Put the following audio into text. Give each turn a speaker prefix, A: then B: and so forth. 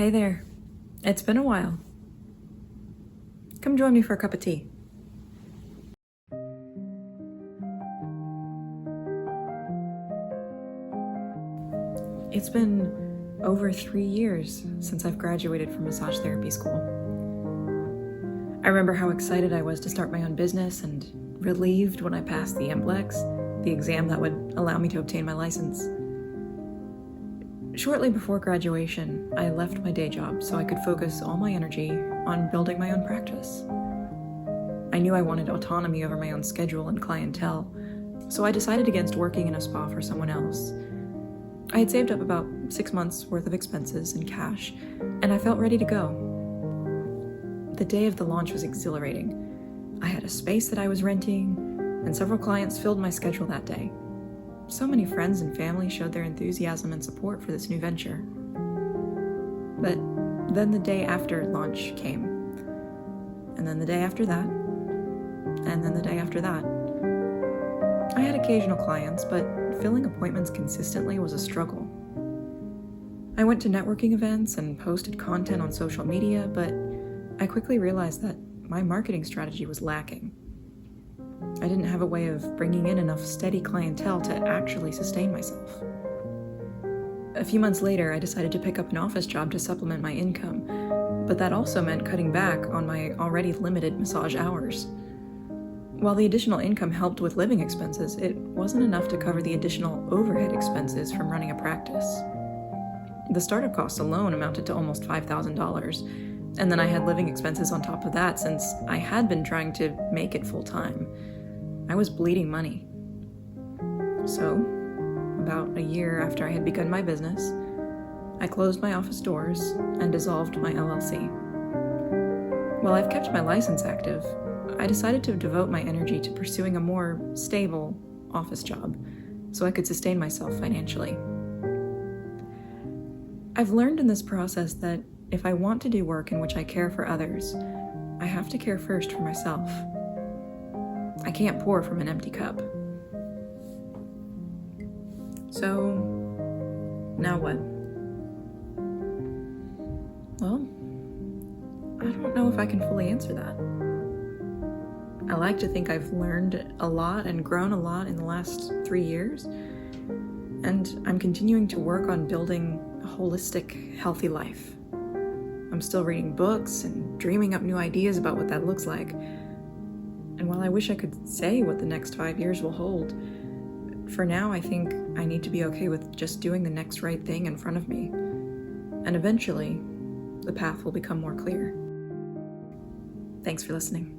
A: Hey there. It's been a while. Come join me for a cup of tea. It's been over 3 years since I've graduated from massage therapy school. I remember how excited I was to start my own business and relieved when I passed the MBLEX, the exam that would allow me to obtain my license. Shortly before graduation, I left my day job so I could focus all my energy on building my own practice. I knew I wanted autonomy over my own schedule and clientele, so I decided against working in a spa for someone else. I had saved up about 6 months' worth of expenses in cash, and I felt ready to go. The day of the launch was exhilarating. I had a space that I was renting, and several clients filled my schedule that day. So many friends and family showed their enthusiasm and support for this new venture. But then the day after launch came, and then the day after that, and then the day after that. I had occasional clients, but filling appointments consistently was a struggle. I went to networking events and posted content on social media, but I quickly realized that my marketing strategy was lacking. I didn't have a way of bringing in enough steady clientele to actually sustain myself. A few months later, I decided to pick up an office job to supplement my income, but that also meant cutting back on my already limited massage hours. While the additional income helped with living expenses, it wasn't enough to cover the additional overhead expenses from running a practice. The startup costs alone amounted to almost $5,000, and then I had living expenses on top of that since I had been trying to make it full-time. I was bleeding money. So, about a year after I had begun my business, I closed my office doors and dissolved my LLC. While I've kept my license active, I decided to devote my energy to pursuing a more stable office job so I could sustain myself financially. I've learned in this process that if I want to do work in which I care for others, I have to care first for myself. I can't pour from an empty cup. So, now what? Well, I don't know if I can fully answer that. I like to think I've learned a lot and grown a lot in the last 3 years, and I'm continuing to work on building a holistic, healthy life. I'm still reading books and dreaming up new ideas about what that looks like. And while I wish I could say what the next 5 years will hold, for now I think I need to be okay with just doing the next right thing in front of me. And eventually, the path will become more clear. Thanks for listening.